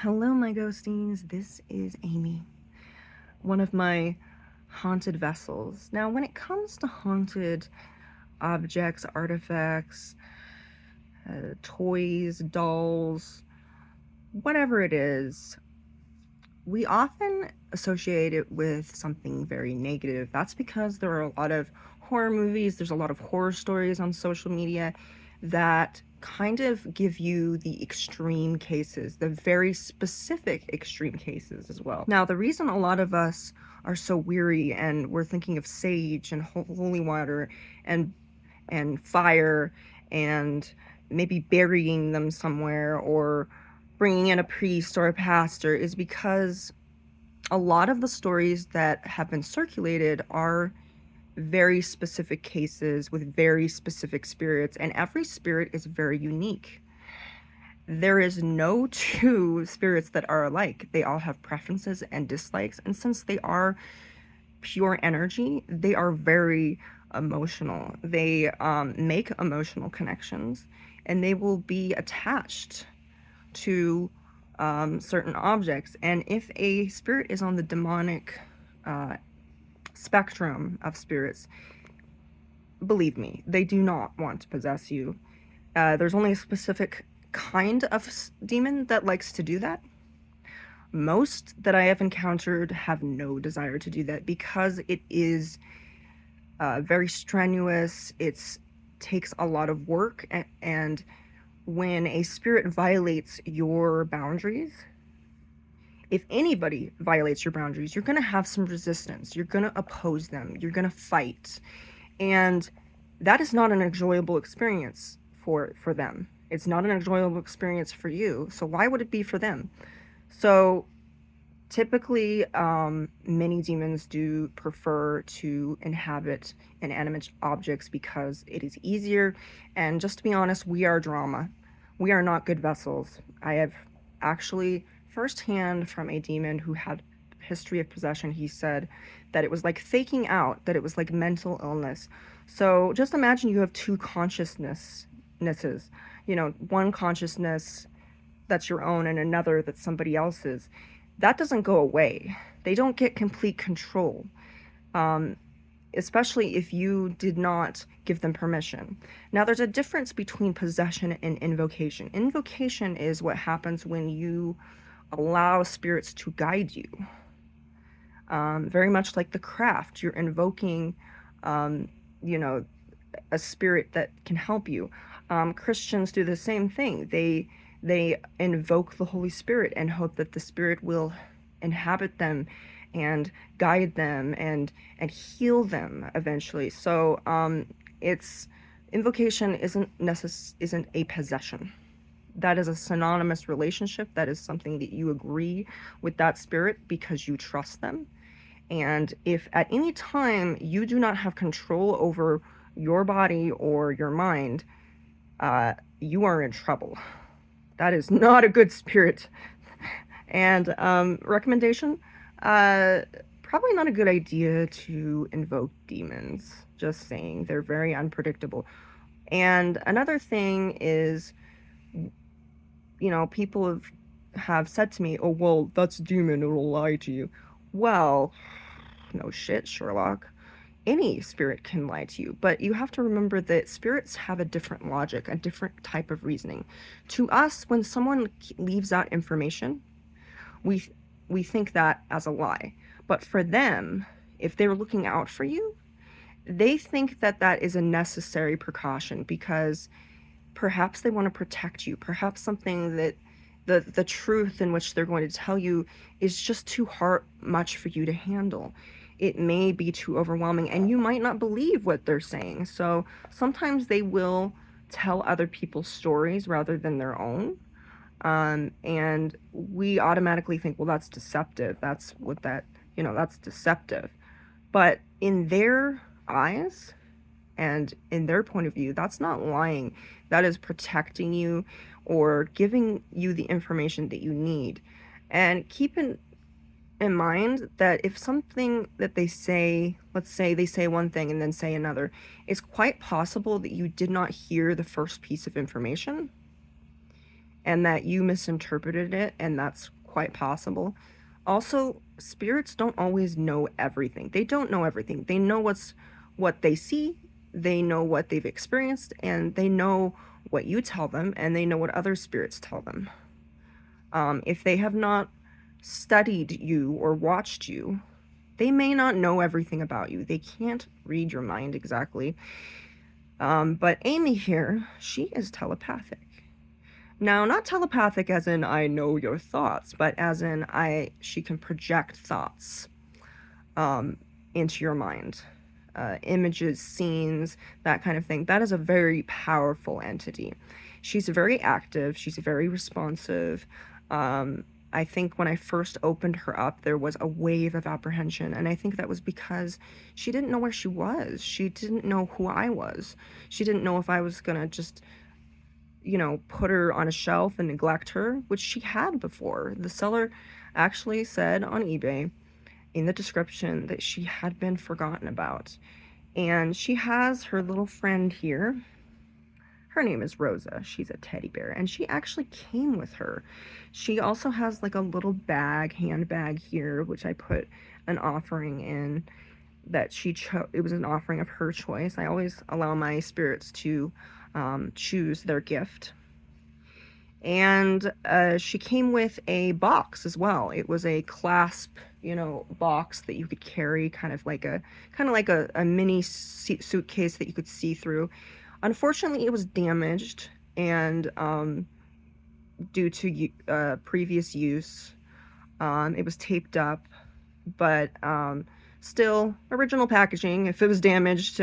Hello, my ghosties. This is Amy, one of my haunted vessels. Now, when it comes to haunted objects, artifacts, toys, dolls, whatever it is, we often associate it with something very negative. That's because there are a lot of horror movies, there's a lot of horror stories on social media that kind of give you the extreme cases, the very specific extreme cases as well. Now, the reason a lot of us are so weary and we're thinking of sage and holy water and fire and maybe burying them somewhere or bringing in a priest or a pastor is because a lot of the stories that have been circulated are very specific cases with very specific spirits, and every spirit is very unique. There is no two spirits that are alike. They all have preferences and dislikes, and since they are pure energy, they are very emotional. They make emotional connections, and they will be attached to certain objects. And if a spirit is on the demonic spectrum of spirits, believe me, they do not want to possess you. There's only a specific kind of demon that likes to do that. Most that I have encountered have no desire to do that because it is very strenuous. It takes a lot of work, and when a spirit violates your boundaries, if anybody violates your boundaries, you're going to have some resistance. You're going to oppose them. You're going to fight. And that is not an enjoyable experience for them. It's not an enjoyable experience for you. So why would it be for them? So typically, many demons do prefer to inhabit inanimate objects because it is easier. And just to be honest, we are drama. We are not good vessels. I have actually firsthand from a demon who had history of possession, he said that it was like faking out, that it was like mental illness. So just imagine you have two consciousnesses, one consciousness that's your own and another that's somebody else's. That doesn't go away. They don't get complete control, especially if you did not give them permission. Now, there's a difference between possession and invocation. Invocation is what happens when you allow spirits to guide you. Very much like the craft, you're invoking, you know, a spirit that can help you. Christians do the same thing. They invoke the Holy Spirit and hope that the Spirit will inhabit them and guide them and heal them eventually. So it's invocation isn't a possession. That is a synonymous relationship. That is something that you agree with that spirit because you trust them. And if at any time you do not have control over your body or your mind, you are in trouble. That is not a good spirit. And recommendation, probably not a good idea to invoke demons. Just saying, they're very unpredictable. And another thing is, people have said to me, oh, well, that's a demon, it'll lie to you. Well, no shit, Sherlock. Any spirit can lie to you, but you have to remember that spirits have a different logic, a different type of reasoning. To us, when someone leaves out information, we we think that as a lie. But for them, if they're looking out for you, they think that that is a necessary precaution because perhaps they want to protect you. Perhaps something that the truth in which they're going to tell you is just too much for you to handle. It may be too overwhelming and you might not believe what they're saying. So sometimes they will tell other people's stories rather than their own. And we automatically think, well, that's deceptive. That's deceptive. But in their eyes and in their point of view, that's not lying. That is protecting you or giving you the information that you need. And keep in mind that if something that they say, let's say they say one thing and then say another, it's quite possible that you did not hear the first piece of information. and that you misinterpreted it, and that's quite possible. Also, spirits don't always know everything. They don't know everything. They know what they see, they know what they've experienced, and they know what you tell them, and they know what other spirits tell them. If they have not studied you or watched you, they may not know everything about you. They can't read your mind exactly. But Amy here, she is telepathic. Now, not telepathic as in I know your thoughts, but as in she can project thoughts into your mind. Images, scenes, that kind of thing. That is a very powerful entity. She's very active, she's very responsive. I think when I first opened her up, there was a wave of apprehension, and I think that was because she didn't know where she was. She didn't know who I was. She didn't know if I was gonna just, put her on a shelf and neglect her, which she had before. The seller actually said on eBay in the description that she had been forgotten about. And she has her little friend here. Her name is Rosa. She's a teddy bear, and she actually came with her. She also has like a little handbag here, which I put an offering in that she chose. It was an offering of her choice. I always allow my spirits to choose their gift. And she came with a box as well. It was a clasp, box that you could carry, kind of like a mini suitcase that you could see through. Unfortunately, it was damaged, and due to previous use, it was taped up. But still, original packaging. If it was damaged,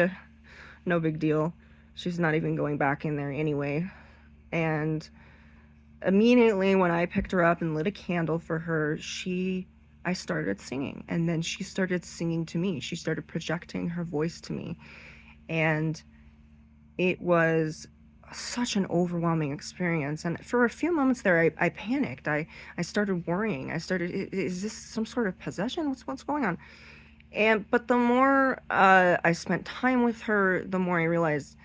no big deal. She's not even going back in there anyway. And immediately when I picked her up and lit a candle for her, I started singing, and then she started singing to me. She started projecting her voice to me, and it was such an overwhelming experience. And for a few moments there, I panicked. I started worrying. Is this some sort of possession? What's going on? But the more I spent time with her, the more I realized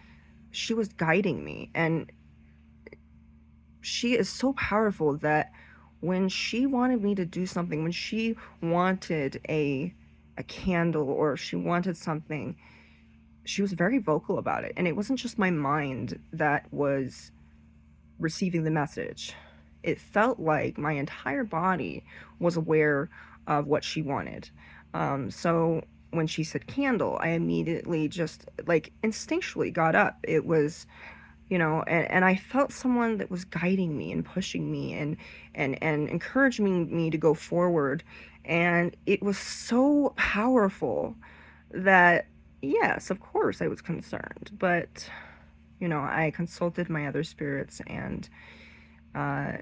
she was guiding me, and she is so powerful that when she wanted me to do something, when she wanted a candle or she wanted something, she was very vocal about it. And it wasn't just my mind that was receiving the message. It felt like my entire body was aware of what she wanted. So when she said candle, I immediately just like instinctually got up. It was, and I felt someone that was guiding me and pushing me and encouraging me to go forward. And it was so powerful that, yes, of course I was concerned, but, I consulted my other spirits, and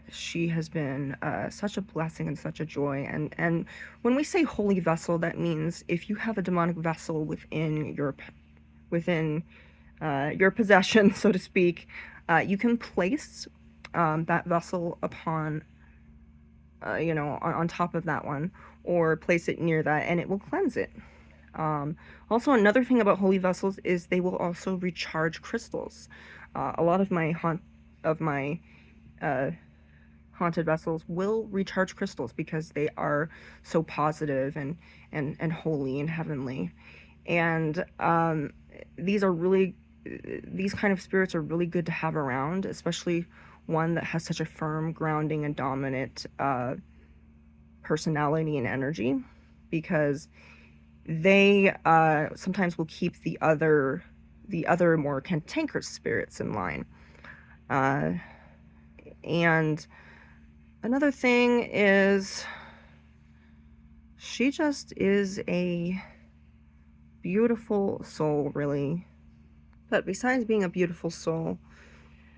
she has been such a blessing and such a joy. And when we say holy vessel, that means if you have a demonic vessel within your possession, so to speak, you can place that vessel upon, on top of that one, or place it near that, and it will cleanse it. Also, another thing about holy vessels is they will also recharge crystals. A lot of my haunted vessels will recharge crystals because they are so positive and holy and heavenly. And these kind of spirits are really good to have around, especially one that has such a firm, grounding, and dominant personality and energy, because they sometimes will keep the other more cantankerous spirits in line. And another thing is, she just is a beautiful soul, really. But besides being a beautiful soul,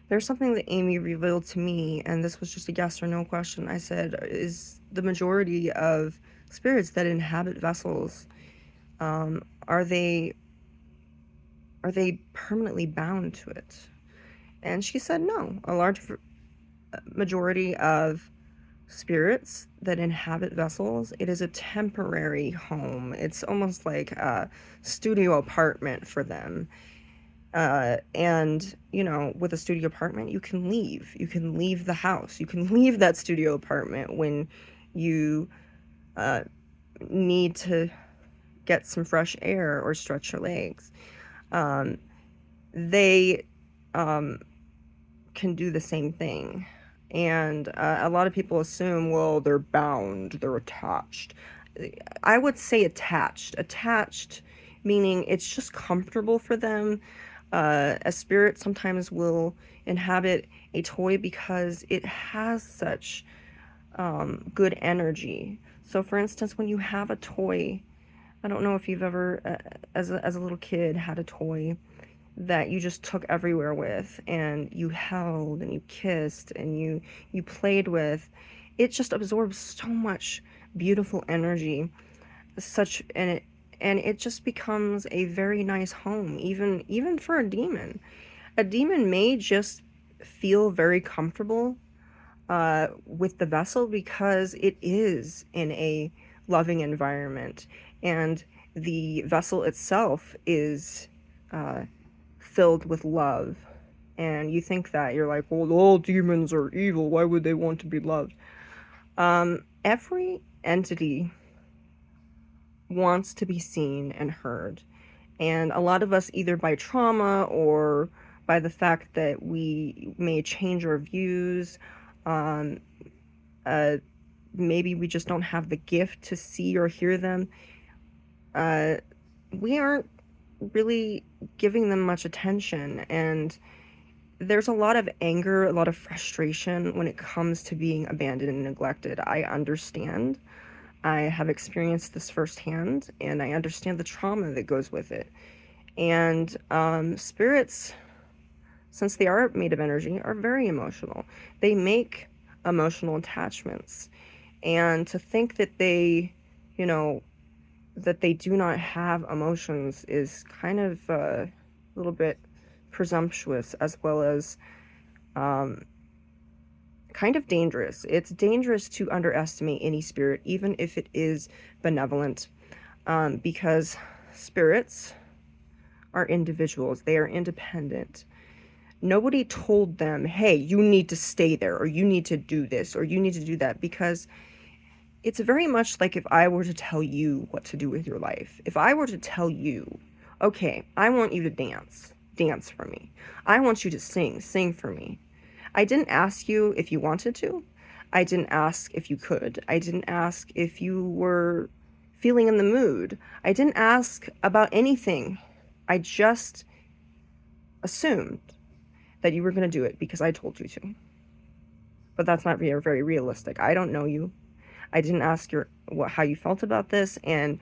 there's something that Amy revealed to me, and this was just a yes or no question. I said, is the majority of spirits that inhabit vessels, are they permanently bound to it? And she said no. A large majority of spirits that inhabit vessels, it is a temporary home. It's almost like a studio apartment for them. And, with a studio apartment, you can leave. You can leave the house. You can leave that studio apartment when you uh, need to get some fresh air or stretch your legs. Um, they um, can do the same thing. And a lot of people assume, well, they're bound, they're attached. I would say attached. Attached meaning it's just comfortable for them. A spirit sometimes will inhabit a toy because it has such good energy. So, for instance, when you have a toy, I don't know if you've ever, as a little kid, had a toy that you just took everywhere with, and you held and you kissed and you played with. It just absorbs so much beautiful energy, such and it just becomes a very nice home, even for a demon. A demon may just feel very comfortable with the vessel because it is in a loving environment, and the vessel itself is uh, filled with love. And you think that you're like, well, all demons are evil. Why would they want to be loved? Every entity wants to be seen and heard. And a lot of us, either by trauma or by the fact that we may change our views, um, uh, maybe we just don't have the gift to see or hear them, uh, we aren't really giving them much attention. And there's a lot of anger, a lot of frustration when it comes to being abandoned and neglected. I understand. I have experienced this firsthand, and I understand the trauma that goes with it. And spirits, since they are made of energy, are very emotional. They make emotional attachments. And to think that you know, that they do not have emotions is kind of a little bit presumptuous, as well as um, kind of dangerous. It's dangerous to underestimate any spirit, even if it is benevolent, because spirits are individuals, they are independent. Nobody told them, hey, you need to stay there, or you need to do this, or you need to do that, because it's very much like if I were to tell you what to do with your life. If I were to tell you, okay, I want you to dance, dance for me. I want you to sing, sing for me. I didn't ask you if you wanted to. I didn't ask if you could. I didn't ask if you were feeling in the mood. I didn't ask about anything. I just assumed that you were going to do it because I told you to. But that's not very realistic. I don't know you. I didn't ask how you felt about this, and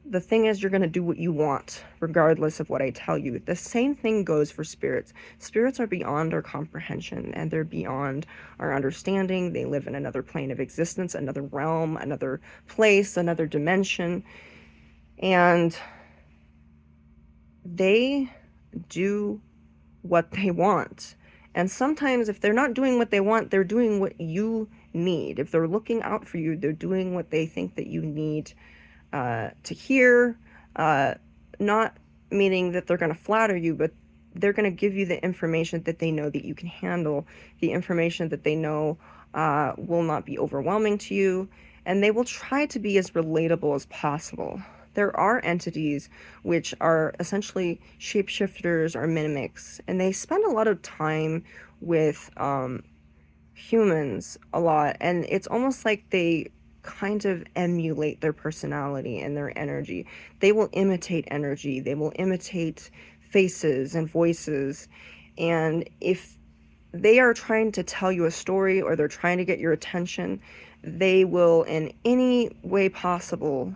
the thing is, you're going to do what you want regardless of what I tell you. The same thing goes for spirits. Spirits are beyond our comprehension, and they're beyond our understanding. They live in another plane of existence, another realm, another place, another dimension, and they do what they want. And sometimes if they're not doing what they want, they're doing what you need. If they're looking out for you, they're doing what they think that you need to hear. Not meaning that they're going to flatter you, but they're going to give you the information that they know that you can handle, the information that they know will not be overwhelming to you, and they will try to be as relatable as possible. There are entities which are essentially shapeshifters or mimics, and they spend a lot of time with humans a lot, and it's almost like they kind of emulate their personality and their energy. They will imitate energy, they will imitate faces and voices, and if they are trying to tell you a story or they're trying to get your attention, they will in any way possible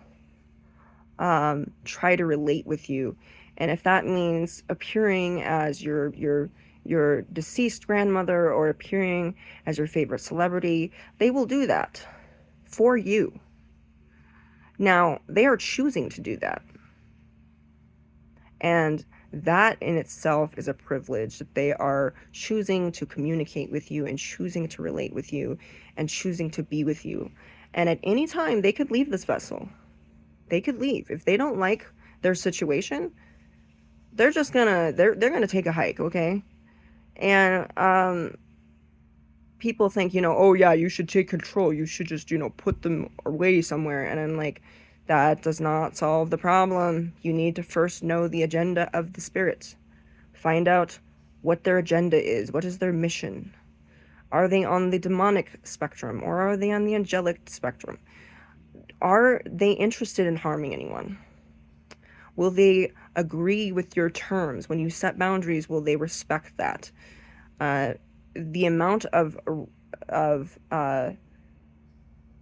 try to relate with you. And if that means appearing as your deceased grandmother or appearing as your favorite celebrity, they will do that for you. Now, they are choosing to do that. And that in itself is a privilege, that they are choosing to communicate with you and choosing to relate with you and choosing to be with you. And at any time, they could leave this vessel. They could leave. If they don't like their situation, they're just gonna they're gonna take a hike, okay? And people think, oh yeah, you should take control. You should just, put them away somewhere. And I'm like, that does not solve the problem. You need to first know the agenda of the spirits. Find out what their agenda is. What is their mission? Are they on the demonic spectrum or are they on the angelic spectrum? Are they interested in harming anyone? Will they agree with your terms? When you set boundaries, will they respect that? The amount of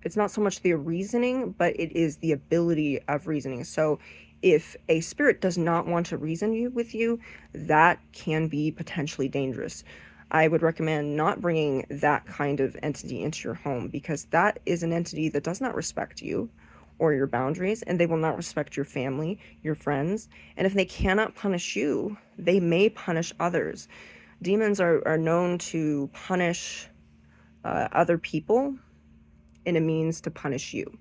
it's not so much the reasoning, but it is the ability of reasoning. So if a spirit does not want to reason with you, that can be potentially dangerous. I would recommend not bringing that kind of entity into your home, because that is an entity that does not respect you or your boundaries, and they will not respect your family, your friends. And if they cannot punish you, they may punish others. Demons are known to punish other people in a means to punish you.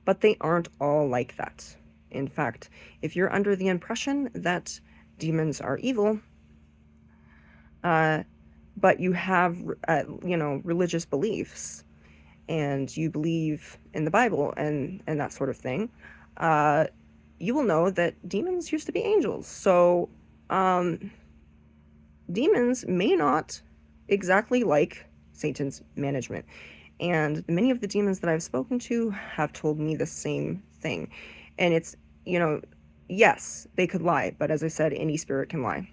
But they aren't all like that. In fact, if you're under the impression that demons are evil, but you have, religious beliefs, and you believe in the Bible and that sort of thing, you will know that demons used to be angels. So, demons may not exactly like Satan's management. And many of the demons that I've spoken to have told me the same thing. And it's, yes, they could lie, but as I said, any spirit can lie.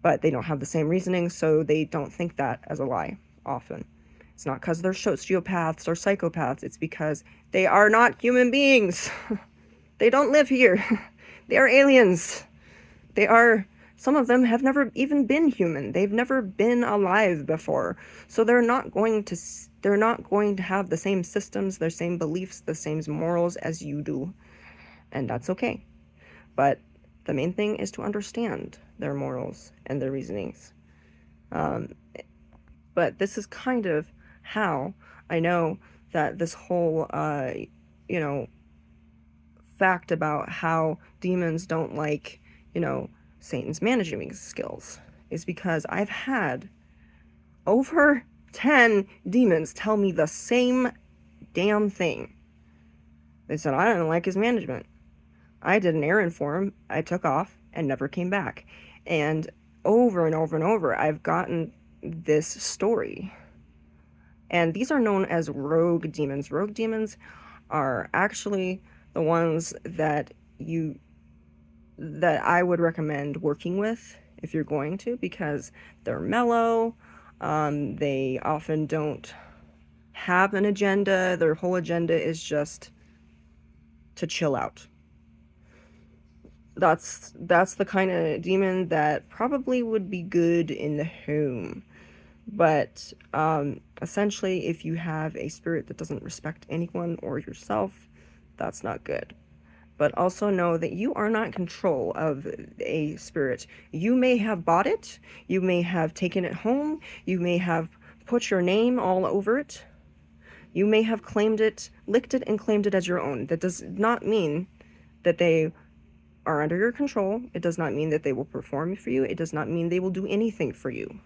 But they don't have the same reasoning, so they don't think that as a lie often. It's not because they're sociopaths or psychopaths, it's because they are not human beings. They don't live here. They are aliens. Some of them have never even been human. They've never been alive before. So they're not going to have the same systems, the same beliefs, the same morals as you do. And that's okay. But the main thing is to understand their morals and their reasonings. But this is kind of how I know that this whole, fact about how demons don't like, Satan's managing skills is because I've had over 10 demons tell me the same damn thing. They said, I don't like his management. I did an errand for him, I took off, and never came back. And over and over and over, I've gotten this story. And these are known as rogue demons. Rogue demons are actually the ones that I would recommend working with if you're going to, because they're mellow. They often don't have an agenda. Their whole agenda is just to chill out. That's the kind of demon that probably would be good in the home. But essentially, if you have a spirit that doesn't respect anyone or yourself, that's not good. But also know that you are not in control of a spirit. You may have bought it, you may have taken it home, you may have put your name all over it, you may have claimed it, licked it, and claimed it as your own. That does not mean that they are under your control. It does not mean that they will perform for you. It does not mean they will do anything for you.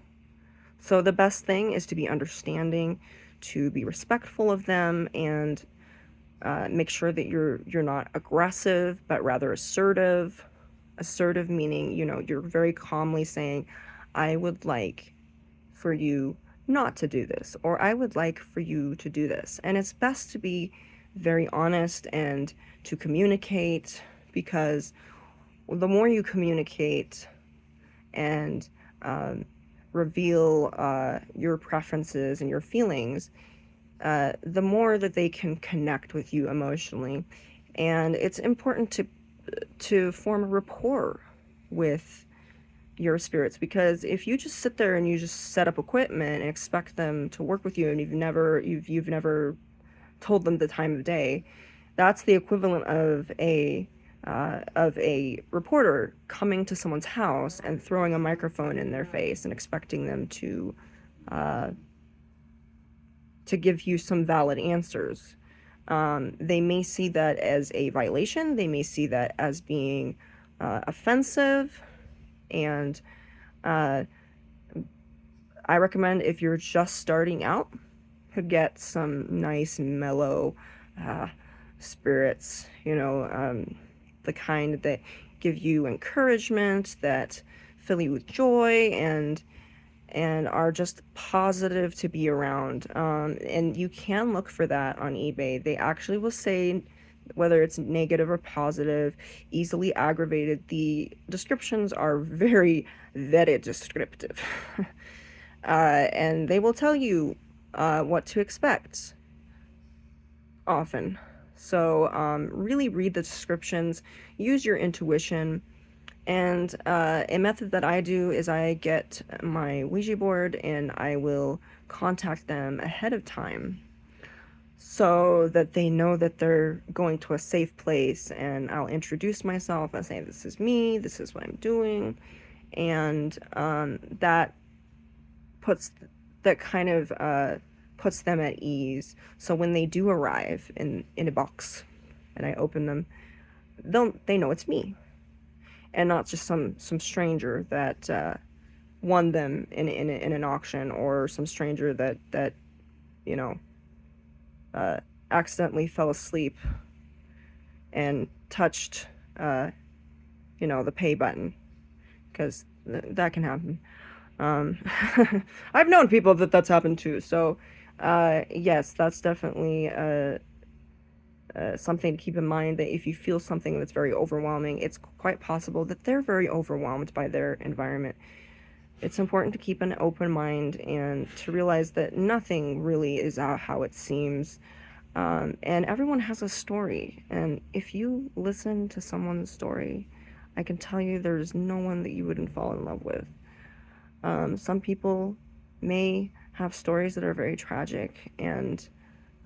So the best thing is to be understanding, to be respectful of them, and make sure that you're not aggressive, but rather assertive. Assertive meaning, you're very calmly saying, I would like for you not to do this, or I would like for you to do this. And it's best to be very honest and to communicate, because the more you communicate and reveal your preferences and your feelings, the more that they can connect with you emotionally. And it's important to form a rapport with your spirits, because if you just sit there and you just set up equipment and expect them to work with you, and you've never told them the time of day, that's the equivalent of a reporter coming to someone's house and throwing a microphone in their face and expecting them to give you some valid answers. They may see that as a violation. They may see that as being offensive, and uh, I recommend if you're just starting out, to get some nice mellow uh, spirits, the kind that give you encouragement, that fill you with joy, and are just positive to be around. And you can look for that on eBay. They actually will say whether it's negative or positive, easily aggravated. The descriptions are very, very descriptive. And they will tell you what to expect often. So, really read the descriptions, use your intuition. And a method that I do is I get my Ouija board and I will contact them ahead of time so that they know that they're going to a safe place. And I'll introduce myself and say, this is me, this is what I'm doing. And that puts that kind of puts them at ease. So when they do arrive in a box and I open them, they know it's me and not just some stranger that won them in an auction, or some stranger that you know uh, accidentally fell asleep and touched the pay button, because that can happen. Um, I've known people that's happened too. So yes, that's definitely something to keep in mind, that if you feel something that's very overwhelming, it's quite possible that they're very overwhelmed by their environment. It's important to keep an open mind and to realize that nothing really is how it seems. And everyone has a story. And if you listen to someone's story, I can tell you there's no one that you wouldn't fall in love with. Some people may have stories that are very tragic, and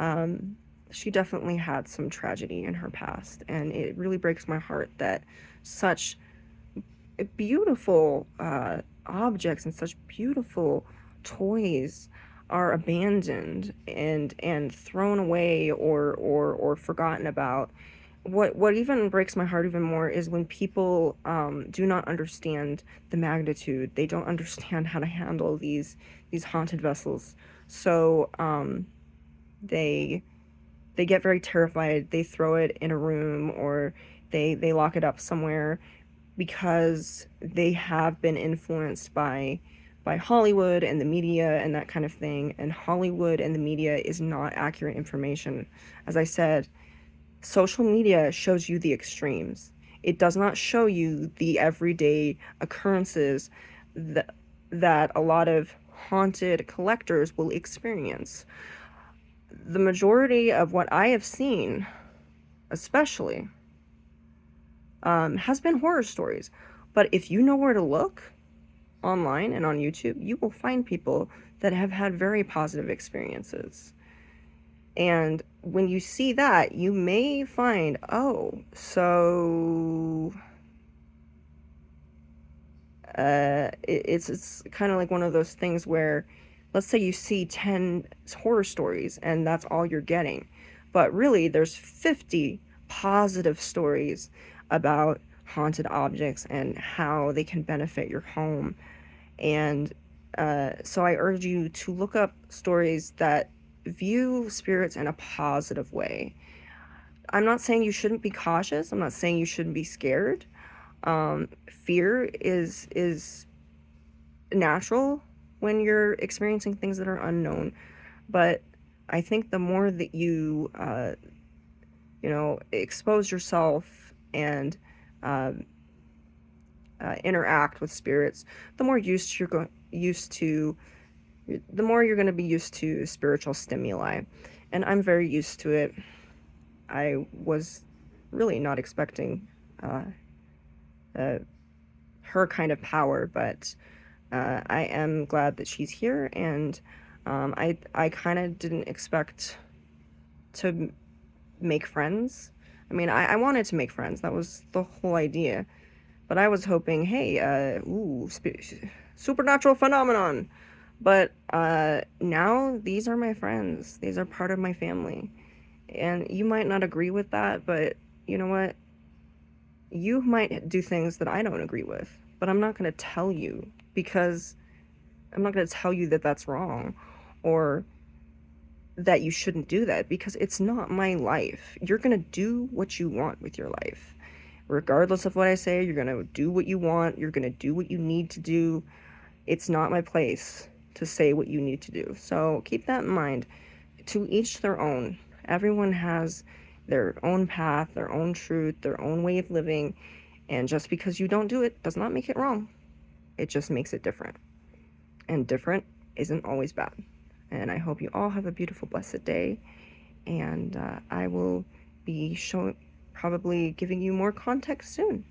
um, she definitely had some tragedy in her past. And it really breaks my heart that such beautiful objects and such beautiful toys are abandoned and thrown away, or forgotten about. What even breaks my heart even more is when people do not understand the magnitude. They don't understand how to handle these haunted vessels. So they they get very terrified. They throw it in a room, or they lock it up somewhere, because they have been influenced by Hollywood and the media and that kind of thing. And Hollywood and the media is not accurate information. As I said, social media shows you the extremes. It does not show you the everyday occurrences that a lot of haunted collectors will experience. The majority of what I have seen, especially, has been horror stories. But if you know where to look online and on YouTube, you will find people that have had very positive experiences. And when you see that, you may find, oh, so it's kind of like one of those things where, let's say you see 10 horror stories and that's all you're getting, but really there's 50 positive stories about haunted objects and how they can benefit your home. And so I urge you to look up stories that view spirits in a positive way. I'm not saying you shouldn't be cautious. I'm not saying you shouldn't be scared. Fear is natural when you're experiencing things that are unknown, but I think the more that you expose yourself and uh, interact with spirits, the more the more you're going to be used to spiritual stimuli. And I'm very used to it. I was really not expecting uh, uh, her kind of power, but I am glad that she's here. And I kind of didn't expect to make friends. I mean, I wanted to make friends. That was the whole idea. But I was hoping, hey, supernatural phenomenon. But now these are my friends. These are part of my family. And you might not agree with that, but you know what? You might do things that I don't agree with, but I'm not going to tell you, because I'm not going to tell you that that's wrong or that you shouldn't do that, because it's not my life. You're going to do what you want with your life. Regardless of what I say, you're going to do what you want. You're going to do what you need to do. It's not my place to say what you need to do. So keep that in mind. To each their own. Everyone has their own path, their own truth, their own way of living. And just because you don't do it does not make it wrong. It just makes it different. And different isn't always bad. And I hope you all have a beautiful, blessed day. And I will be probably giving you more context soon.